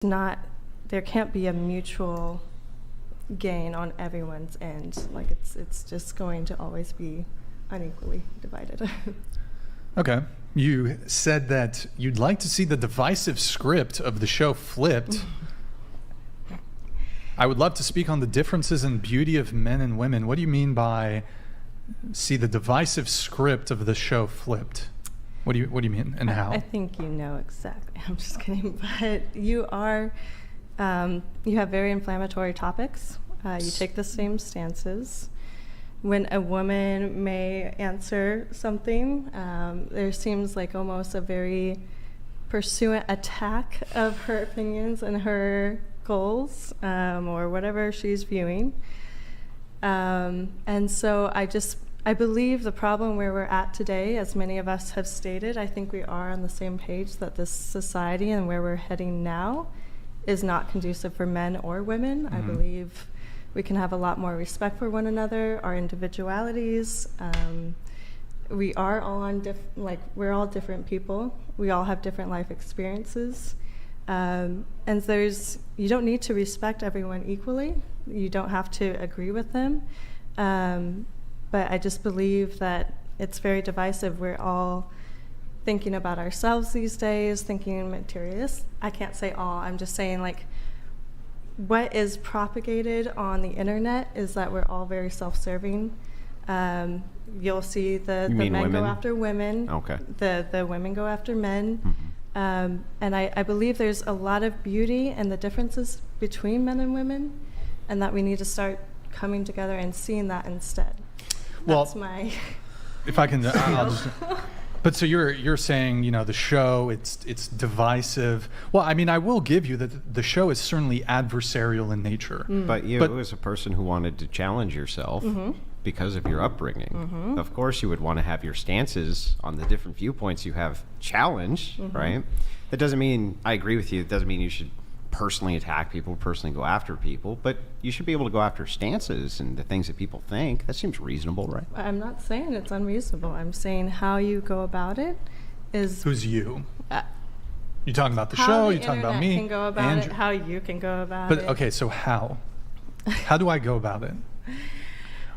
not, there can't be a mutual gain on everyone's end. Like it's just going to always be unequally divided. Okay. You said that you'd like to see the divisive script of the show flipped. I would love to speak on the differences in beauty of men and women. What do you mean by see the divisive script of the show flipped? What do you mean, and how? I think you know exactly. I'm just kidding, but you are you have very inflammatory topics. You take the same stances. When a woman may answer something, there seems like almost a very pursuant attack of her opinions and her goals, or whatever she's viewing. And so I believe the problem where we're at today, as many of us have stated, I think we are on the same page that this society and where we're heading now is not conducive for men or women. I believe we can have a lot more respect for one another, our individualities. We are all on we're all different people. We all have different life experiences. And you don't need to respect everyone equally. You don't have to agree with them. But I just believe that it's very divisive. We're all thinking about ourselves these days, thinking materialist. I can't say all, I'm just saying like what is propagated on the internet is that we're all very self-serving. You'll see the men women? Go after women. Okay. The women go after men. And I believe there's a lot of beauty in the differences between men and women, and that we need to start coming together and seeing that instead. That's my... If I can... I'll just, but so you're saying, the show, it's divisive. Well, I mean, I will give you that the show is certainly adversarial in nature. But you, as a person who wanted to challenge yourself because of your upbringing, of course you would want to have your stances on the different viewpoints you have challenged, right? That doesn't mean, I agree with you, it doesn't mean you should personally attack people, personally go after people, but you should be able to go after stances and the things that people think. That seems reasonable, right? I'm not saying it's unreasonable. I'm saying how you go about it is... Who's you? You talking about the show? You talking about me? How the internet can go about it, how you can go about it. But okay, so how? How do I go about it?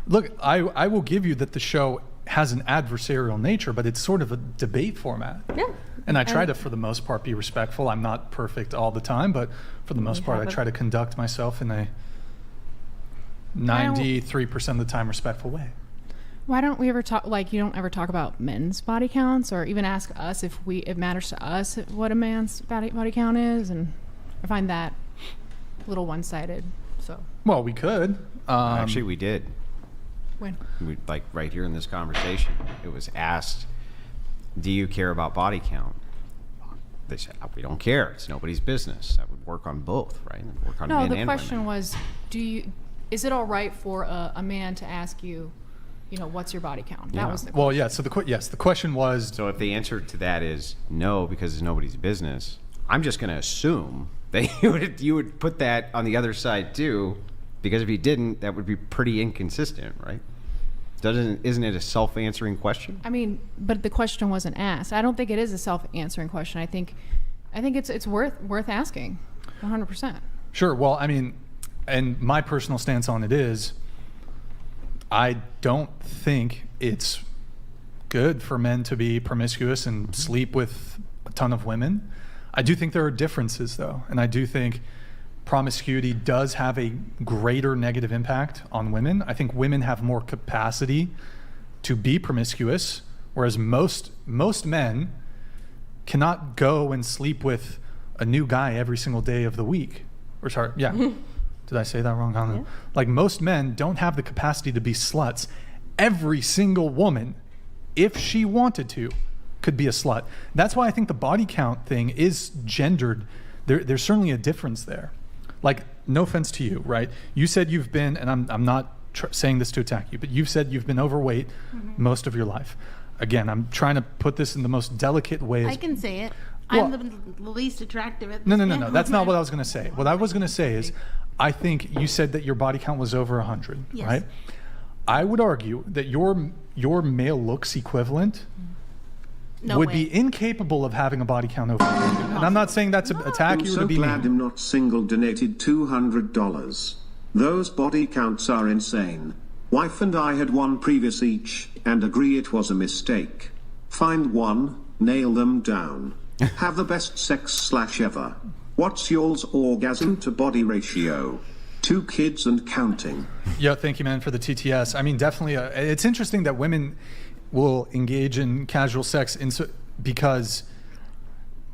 Look, I will give you that the show has an adversarial nature, but it's sort of a debate format. Yeah. And I try to, for the most part, be respectful. I'm not perfect all the time, but for the most part, I try to conduct myself in a 93% of the time respectful way. Why don't we ever talk, you don't ever talk about men's body counts, or even ask us if it matters to us what a man's body count is? And I find that a little one-sided, so. Well, we could. Actually, we did. When? Right here in this conversation, it was asked, do you care about body count? They said, we don't care. It's nobody's business. That would work on both, right? Work on men and women. No, the question was, is it all right for a man to ask you, what's your body count? That was the question. Well, yeah. So the question was. So if the answer to that is no, because it's nobody's business, I'm just going to assume that you would put that on the other side too, because if you didn't, that would be pretty inconsistent, right? Isn't it a self-answering question? I mean, but the question wasn't asked. I don't think it is a self-answering question. I think it's worth asking, 100%. Sure. Well, I mean, and my personal stance on it is, I don't think it's good for men to be promiscuous and sleep with a ton of women. I do think there are differences, though, and I do think promiscuity does have a greater negative impact on women. I think women have more capacity to be promiscuous, whereas most men cannot go and sleep with a new guy every single day of the week. Or sorry, yeah. Did I say that wrong? I don't know. Like, most men don't have the capacity to be sluts. Every single woman, if she wanted to, could be a slut. That's why I think the body count thing is gendered. There's certainly a difference there. Like, no offense to you, right? You said you've been, and I'm not saying this to attack you, but you've said you've been overweight most of your life. Again, I'm trying to put this in the most delicate way. I can say it. Well, I'm the least attractive at this No. That's not what I was going to say. What I was going to say is, I think you said that your body count was over 100, yes. Right? I would argue that your male looks equivalent No would way. be incapable of having a body count over 100. And I'm not saying that's an attack. I'm You so would be glad mean. I'm not single donated $200. Those body counts are insane. Wife and I had one previous each, and agree it was a mistake. Find one, nail them down. Have the best sex / ever. What's y'all's orgasm to body ratio? 2 kids and counting. Yeah, thank you, man, for the TTS. I mean, definitely, it's interesting that women will engage in casual sex because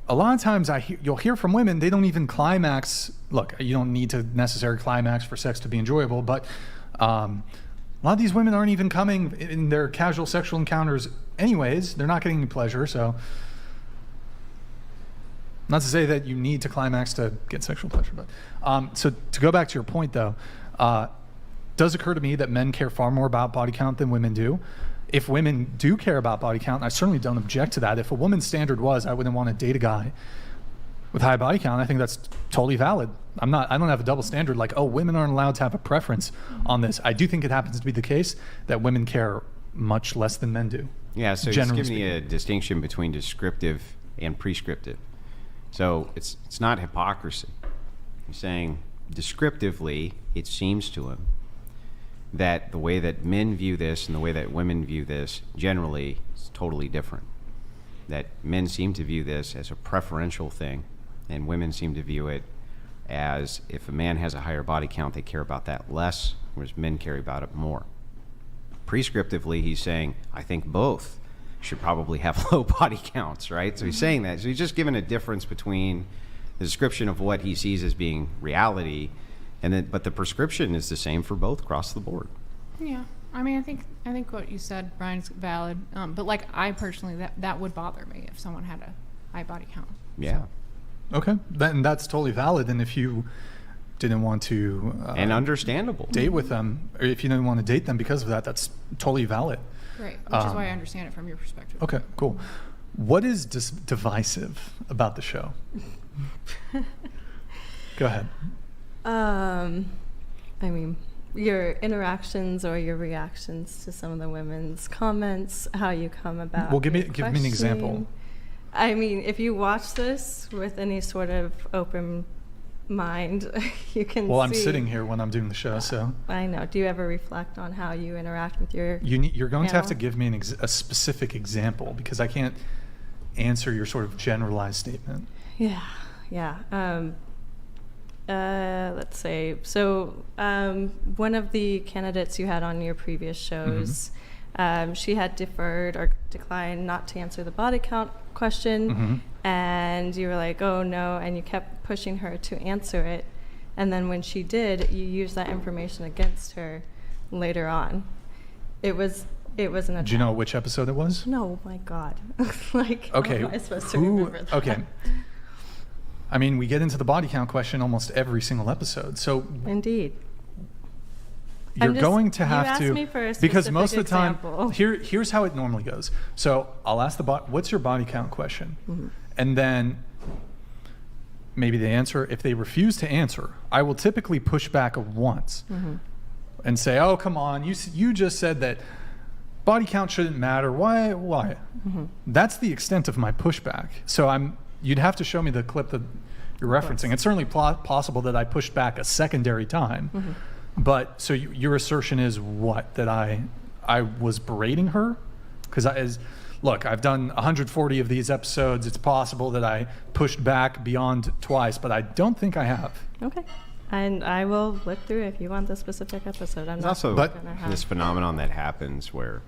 a lot of times you'll hear from women, they don't even climax. Look, you don't need to necessarily climax for sex to be enjoyable, but a lot of these women aren't even coming in their casual sexual encounters anyways. They're not getting any pleasure, so not to say that you need to climax to get sexual pleasure, but so to go back to your point though, does occur to me that men care far more about body count than women do. If women do care about body count, and I certainly don't object to that. If a woman's standard was, I wouldn't want to date a guy with high body count, I think that's totally valid. I don't have a double standard like, oh, women aren't allowed to have a preference on this. I do think it happens to be the case that women care much less than men do. Yeah, so it's generally giving you a speaking. distinction between descriptive and prescriptive. So it's not hypocrisy. He's saying descriptively, it seems to him that the way that men view this and the way that women view this generally is totally different. That men seem to view this as a preferential thing, and women seem to view it as if a man has a higher body count, they care about that less, whereas men care about it more. Prescriptively, he's saying, I think both should probably have low body counts, right? So he's saying that. So he's just given a difference between the description of what he sees as being reality, and then, but the prescription is the same for both across the board. Yeah, I mean, I think what you said, Brian, is valid. But like, I personally, that would bother me if someone had a high body count. Yeah. Okay, then that's totally valid. And if you didn't want to And understandable. date with them, or if you didn't want to date them because of that, that's totally valid. Right, which is why I understand it from your perspective. Okay, cool. What is divisive about the show? Go ahead. I mean, your interactions or your reactions to some of the women's comments, how you come about. Well, give me your an example. questioning. I mean, if you watch this with any sort of open mind, you can Well, I'm see- sitting here when I'm doing the show, so I know. Do you ever reflect on how you interact with your you're going to have to panel? give me a specific example because I can't answer your sort of generalized statement. Yeah. Let's say, so one of the candidates you had on your previous shows, she had deferred or declined not to answer the body count question, and you were like, oh no, and you kept pushing her to answer it, and then when she did, you used that information against her later on. It was an attack. Do you know which episode it was? No, my God. Like, Okay. how am I supposed to remember that? Okay. I mean, we get into the body count question almost every single episode. So Indeed. you're just- going to you have asked to me for a because most of the specific time example. here's how it normally goes. So I'll ask what's your body count question? Mm-hmm. And then maybe they answer. If they refuse to answer, I will typically push back once Mm-hmm. and say, "Oh, come on. You just said that body count shouldn't matter. Why? Mm-hmm. That's the extent of my pushback. So you'd have to show me the clip that you're referencing. It's certainly possible that I pushed back a secondary time. Mm-hmm. But so your assertion is what? That I was berating her? Because look, I've done 140 of these episodes. It's possible that I pushed back beyond twice, but I don't think I have. Okay. And I will look through if you want the specific episode. I'm There's not also gonna have this phenomenon that happens where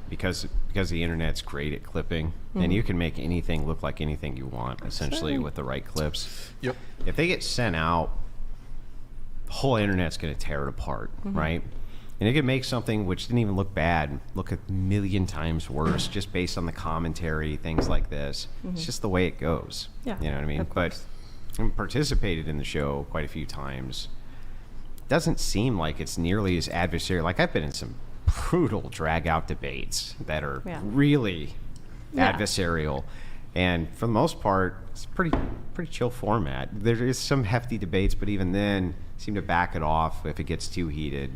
because the internet's great at clipping, and you can make anything look like anything you want, essentially, with the right clips. Yep. If they get sent out, the whole internet's going to tear it apart, right? And it could make something which didn't even look bad look a million times worse just based on the commentary, things like this. It's just the way it goes. Yeah, You know what I mean? of But course. I participated in the show quite a few times. Doesn't seem like it's nearly as adversarial. Like, I've been in some brutal drag-out debates that are really Yeah. adversarial. And for the most part, it's pretty chill format. There is some hefty debates, but even then, seem to back it off if it gets too heated.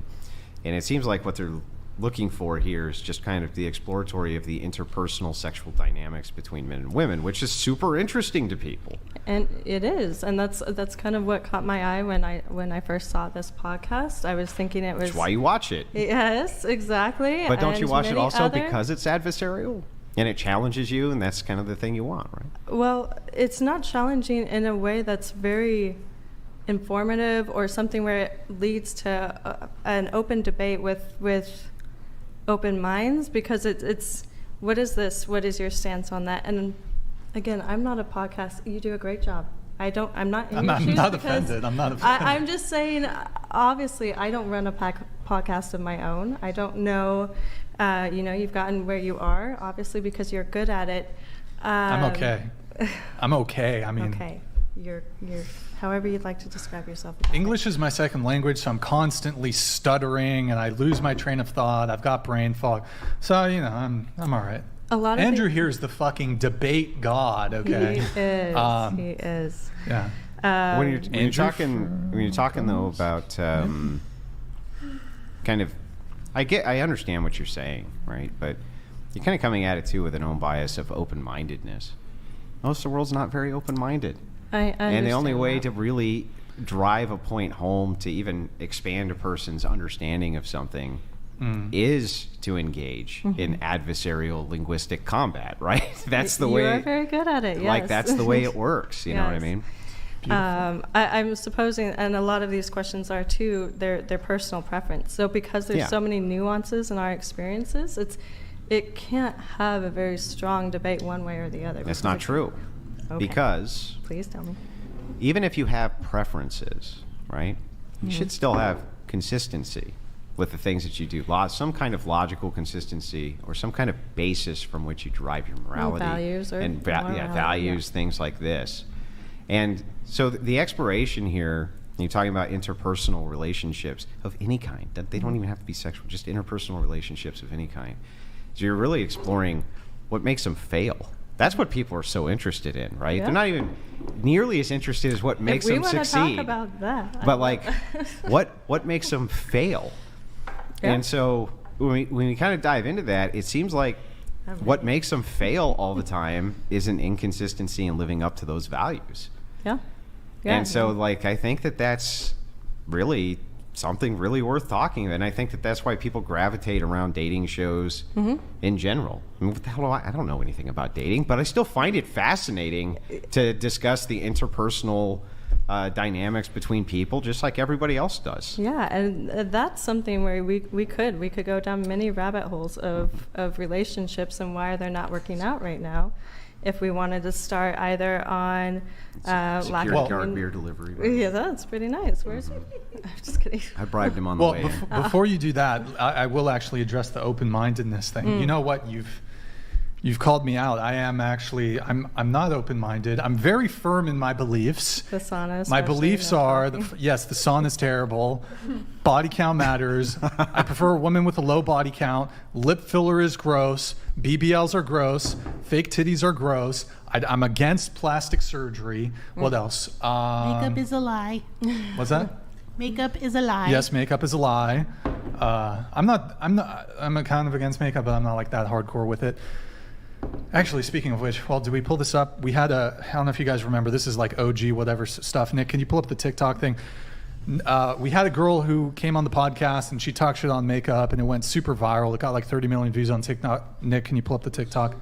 And it seems like what they're looking for here is just kind of the exploratory of the interpersonal sexual dynamics between men and women, which is super interesting to people. And it is, and that's kind of what caught my eye when I first saw this podcast. I was thinking it was. That's why you watch it. Yes, exactly. But don't you and watch it many also other- because it's adversarial and it challenges you, and that's kind of the thing you want, right? Well, it's not challenging in a way that's very informative or something where it leads to an open debate with open minds, because it's what is this? What is your stance on that? And again, I'm not a podcast. You do a great job. I'm not in your shoes not because offended. I'm not offended. I'm just saying, obviously, I don't run a podcast of my own. I don't know, you've gotten where you are, obviously, because you're good at it. I'm okay. I'm okay. I mean, Okay. You're however you'd like to describe yourself. about it. English is my second language, so I'm constantly stuttering and I lose my train of thought. I've got brain fog. So, I'm all right. A lot of Andrew things- here is the fucking debate god, okay? He is. He is. Yeah. When you're Andrew talking though about kind of, I understand what you're saying, right? But you're kind of coming at it too with an own bias of open-mindedness. Most of the world's not very open-minded. I And the only understand way that. to really drive a point home, to even expand a person's understanding of something, is to engage in adversarial linguistic combat, right? That's the you way. are very good at it. Yes. Like that's the way it works. You know what I Yes. mean? I'm supposing, and a lot of these questions are too, their personal preference. So because there's Yeah. so many nuances in our experiences, it can't have a very strong debate one way or the other. That's because not it- true. Okay. Because Please tell me. even if you have preferences, right, you should still have consistency with the things that you do. Some kind of logical consistency or some kind of basis from which you derive your morality. values or and morality, values, yeah. things like this. And so the exploration here, you're talking about interpersonal relationships of any kind. That they don't even have to be sexual, just interpersonal relationships of any kind. So you're really exploring what makes them fail. That's what people are so interested in, right? Yeah. They're not even nearly as interested as what makes If we them want to succeed. talk about that. But like, what makes them fail? Yeah. And so when we kind of dive into that, it seems like what makes them fail all the time is an inconsistency in living up to those values. Yeah. Yeah. And so, like, I think that that's really something really worth talking about. And I think that that's why people gravitate around dating shows in general. I mean, what the hell I don't know anything about dating, but I still find it fascinating to discuss the interpersonal dynamics between people, just like everybody else does. Yeah, and that's something where we could go down many rabbit holes of relationships and why they're not working out right now. If we wanted to start either on lack Security of guard beer delivery. Yeah, that's pretty nice. Where's I'm just kidding. I bribed him on the Well, way in. before you do that, I will actually address the open-mindedness thing. You know what? You've called me out. I am actually, I'm not open-minded. I'm very firm in my beliefs. The sauna. My especially, beliefs no are, talking. yes, the sauna is terrible. Body count matters. I prefer a woman with a low body count. Lip filler is gross. BBLs are gross. Fake titties are gross. I'm against plastic surgery. What else? Makeup is a lie. What's that? Makeup is a lie. Yes, makeup is a lie. I'm kind of against makeup, but I'm not like that hardcore with it. Actually, speaking of which, well, did we pull this up? We had I don't know if you guys remember, this is like OG whatever stuff. Nick, can you pull up the TikTok thing? We had a girl who came on the podcast and she talked shit on makeup and it went super viral. It got like 30 million views on TikTok. Nick, can you pull up the TikTok?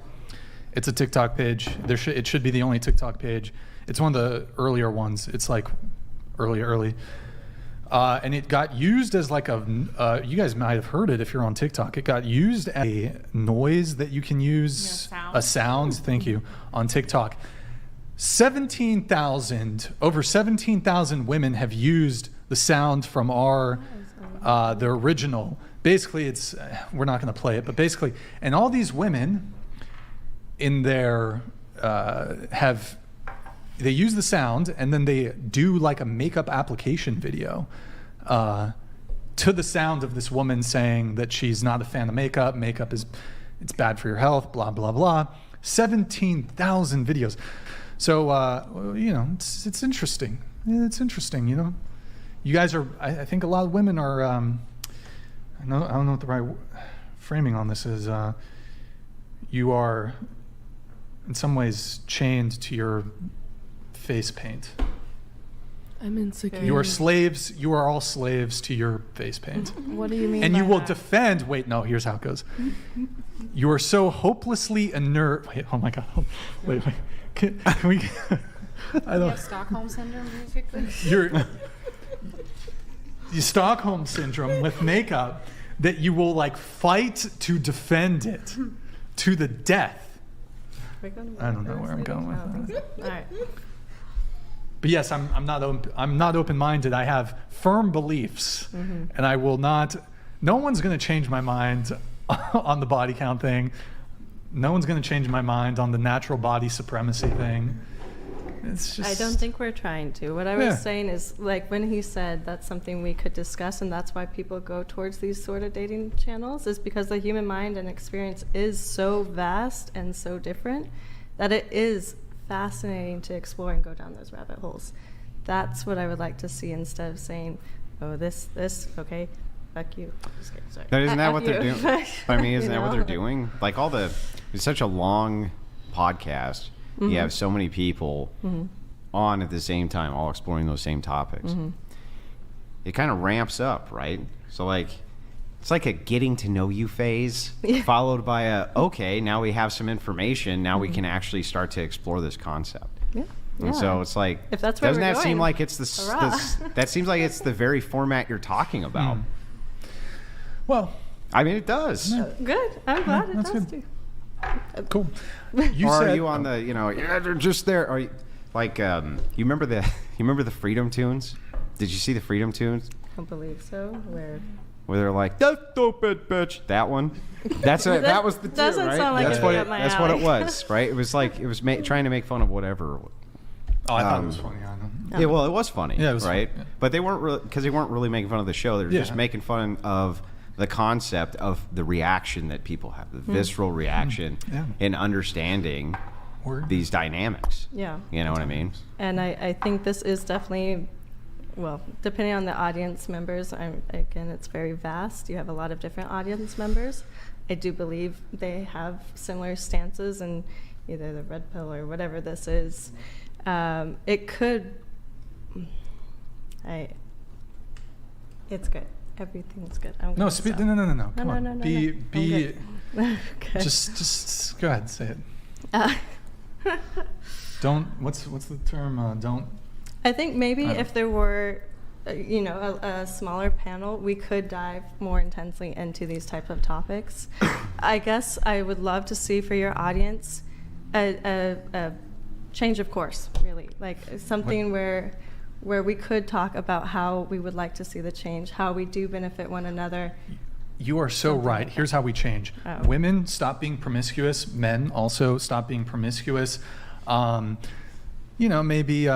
It's a TikTok page. It should be the only TikTok page. It's one of the earlier ones. It's like early. And it got used as like you guys might have heard it if you're on TikTok. It got used as a noise that you can use, a sound, thank you, on TikTok. Over 17,000 women have used the sound from the original. Basically, we're not going to play it, but basically, and all these women in their they use the sound and then they do like a makeup application video to the sound of this woman saying that she's not a fan of makeup. Makeup it's bad for your health, blah, blah, blah. 17,000 videos. So, it's interesting. It's interesting, you guys are, I think a lot of women are, I don't know what the right framing on this is. You are, in some ways, chained to your face paint. I'm insecure. You are slaves. You are all slaves to your face paint. What do you mean? And by you will that? defend. Wait, no. Here's how it goes. You are so hopelessly inert. Wait. Oh my God. Wait. Can we? I You don't. have Stockholm syndrome. Basically. You Stockholm syndrome with makeup that you will like fight to defend it to the death. We're going I don't know where I'm going with that. All right. But yes, I'm not open-minded. I have firm beliefs, and I will not. No one's going to change my mind on the body count thing. No one's going to change my mind on the natural body supremacy thing. It's just. I don't think we're trying to. What I was saying is, like, when he said that's something we could discuss, and that's why people go towards these sort of dating channels, is because the human mind and experience is so vast and so different that it is fascinating to explore and go down those rabbit holes. That's what I would like to see instead of saying, oh, this, okay, fuck you. Just kidding, sorry. Isn't that what they're You. doing? I mean, isn't You that what know? they're doing? Like it's such a long podcast. You have so many people on at the same time, all exploring those same topics. It kind of ramps up, right? So like, it's like a getting to know you phase, followed by a, okay, now we have some information. Now we can actually start to explore this concept. Yeah. And so it's like, If that's where doesn't we're that seem going, like it's hurrah. that seems like it's the very format you're talking about? Well, I mean, it does. Good. I'm glad it that's does good. too. cool. You Or said, are you on the, yeah, they're just there. Are you, like, you remember the Freedom Tunes? Did you see the Freedom Tunes? I don't believe so. Where they're like, that's stupid, bitch. That one. That was the tune, doesn't right? sound like that's it'd what be it, up my that's what it alley. was, right? It was like trying to make fun of whatever. Oh, I thought it was funny. I know. Yeah, well, it was funny, Yeah, it was right? funny, yeah. But they weren't because they weren't really making fun of the show. They were just Yeah. making fun of the concept of the reaction that people have, the visceral reaction, Yeah. in understanding Word. these dynamics. Yeah. You know what I mean? And I think this is definitely, well, depending on the audience members, again, it's very vast. You have a lot of different audience members. I do believe they have similar stances in either the red pill or whatever this is. It could, it's good. Everything's good. I'm No, good, so. no. Come No, on. no, no, be no. I'm be. good. Okay. Just go ahead. Say it. Don't. What's the term? Don't. I think maybe I don't- if there were, a smaller panel, we could dive more intensely into these type of topics. I guess I would love to see for your audience a change of course, really, like something where we could talk about how we would like to see the change, how we do benefit one another. You are so right. Here's how we change. Oh. Women stop being promiscuous. Men also stop being promiscuous. Maybe.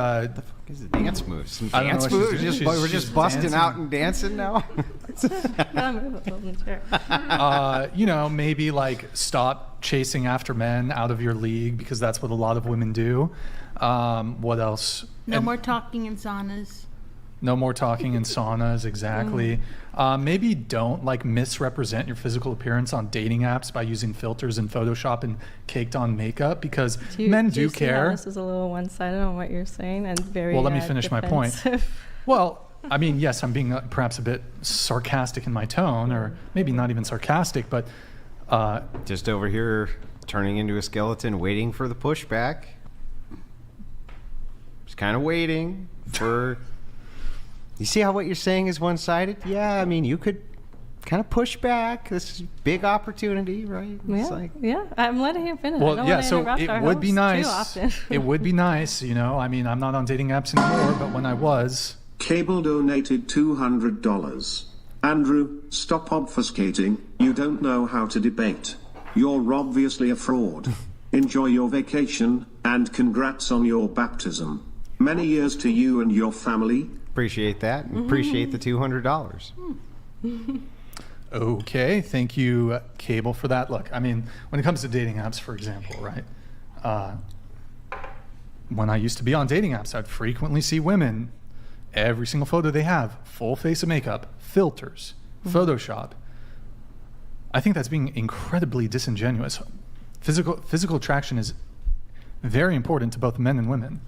Is it dance moves? Some I don't know dance what she's moves? doing. We're just She's busting dancing. out and dancing now. Maybe like stop chasing after men out of your league because that's what a lot of women do. What else? No And more talking in saunas. No more talking in saunas, exactly. Maybe don't like misrepresent your physical appearance on dating apps by using filters in Photoshop and caked on makeup because men do you see how care. this is a little one-sided on what you're saying and very Well, let me finish my point. defensive. Well, I mean, yes, I'm being perhaps a bit sarcastic in my tone, or maybe not even sarcastic, but Just over here, turning into a skeleton, waiting for the pushback. Just kind of waiting for. You see how what you're saying is one-sided? Yeah, I mean, you could kind of push back. This is a big opportunity, right? It's like, Yeah, I'm letting him finish. I well, don't yeah. want to So interrupt it our would be host nice. too often. It would be nice, I mean, I'm not on dating apps anymore, but when I was, Cable donated $200. Andrew, stop obfuscating. You don't know how to debate. You're obviously a fraud. Enjoy your vacation, and congrats on your baptism. Many years to you and your family. appreciate that. And appreciate the $200. okay, thank you, Cable, for that. Look, I mean, when it comes to dating apps, for example, right? When I used to be on dating apps, I'd frequently see women, every single photo they have, full face of makeup, filters, Photoshop. I think that's being incredibly disingenuous. Physical attraction is very important to both men and women.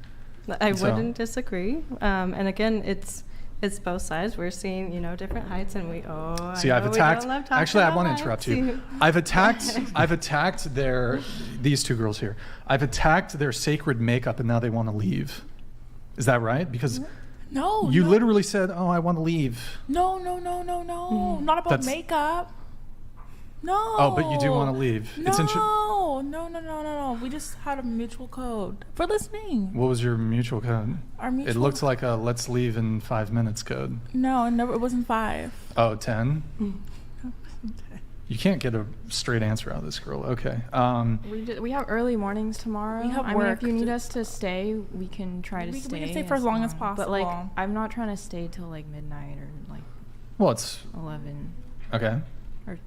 I So- wouldn't disagree. And again, it's both sides. We're seeing, different heights, and See, I've attacked. Actually, I want to interrupt you. I've attacked these two girls here. I've attacked their sacred makeup, and now they want to leave. Is that right? Because No. you no. literally said, "Oh, I want to leave." No. Not about That's- makeup. No. Oh, but you do want to leave. No. It's No. We just had a mutual code for listening. What was your mutual code? Our mutual. It looked like a "let's leave in 5 minutes" code. No, it wasn't 5. Oh, 10? You can't get a straight answer out of this girl. Okay. We have early mornings tomorrow. We have I mean, work if you need to- us to stay, we can try to We stay. can stay for as long as long. But like, possible. I'm not trying to stay till like midnight or like Well, it's 11 okay. or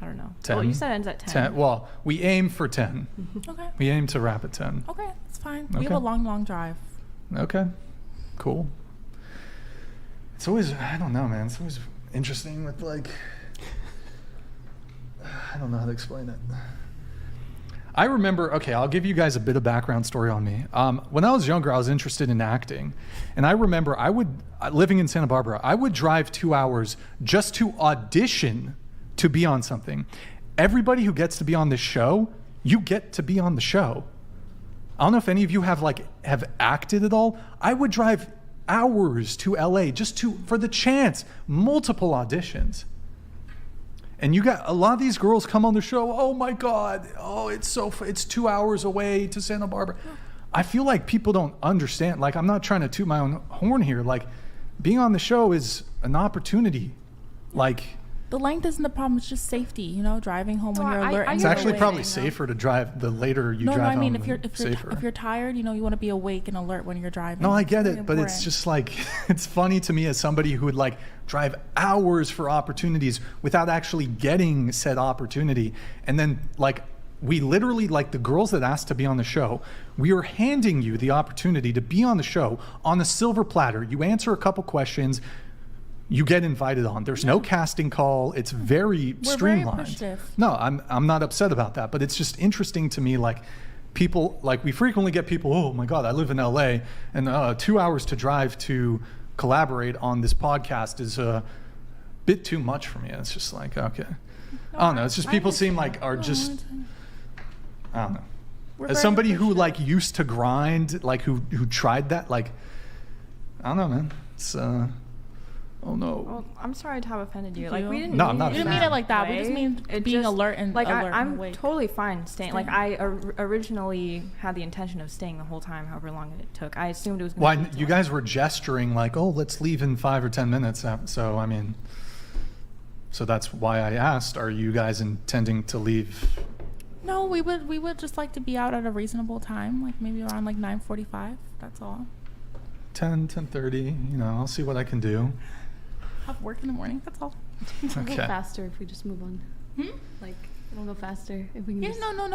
I don't know. 10. Well, you said it ends at 10. Well, we aim for 10. Okay. We aim to wrap at 10. Okay, it's fine. We have Okay. a long drive. Okay. Cool. It's always, I don't know, man. It's always interesting with like, I don't know how to explain it. I remember, okay, I'll give you guys a bit of background story on me. When I was younger, I was interested in acting. And I remember living in Santa Barbara, I would drive 2 hours just to audition to be on something. Everybody who gets to be on this show, you get to be on the show. I don't know if any of you have acted at all. I would drive hours to LA just for the chance, multiple auditions. And you got a lot of these girls come on the show. Oh my God! Oh, it's 2 hours away to Santa Barbara. I feel like people don't understand. Like, I'm not trying to toot my own horn here. Like, being on the show is an opportunity. Like, The length isn't the problem. It's just safety. Driving home when No, you're I- alert. I and it's get you're what actually you're probably awake. saying, though. safer to drive the later you No, drive I mean, home. if you're tired, you want to be awake and alert when you're driving. No, I It's get very it, but it's important. just like, it's funny to me as somebody who would like drive hours for opportunities without actually getting said opportunity. And then like, we literally, like the girls that asked to be on the show, we are handing you the opportunity to be on the show on a silver platter. You answer a couple questions, you get invited on. There's no casting call. It's very We're very streamlined. appreciative. No, I'm not upset about that, but it's just interesting to me, like, people, like, we frequently get people, oh my God, I live in LA, and 2 hours to drive to collaborate on this podcast is a bit too much for me. And it's just like, okay. I don't know. It's just people seem like are just, I don't know. We're As very somebody who appreciative. like used to grind, like who tried that, like, I don't know, man. It's, oh no. Well, I'm sorry to have offended you. Thank Like, you. we didn't No, I'm mean not We didn't mean offended. it like that. We just way. mean It being just- alert and like alert and I'm awake. totally fine staying. Like I originally had the intention of staying the whole time, however long it took. I assumed it was. Why Gonna be you guys were gesturing like, oh, let's leave in 5 or 10 minutes. So I mean, so that's why I asked. Are you guys intending to leave? No, we would just like to be out at a reasonable time, like maybe around like 9:45. That's all. 10:30. I'll see what I can do. Have work in the morning. That's all. It'll go Okay. faster if we just move on. Like, it'll go faster if we can Yeah, just... no.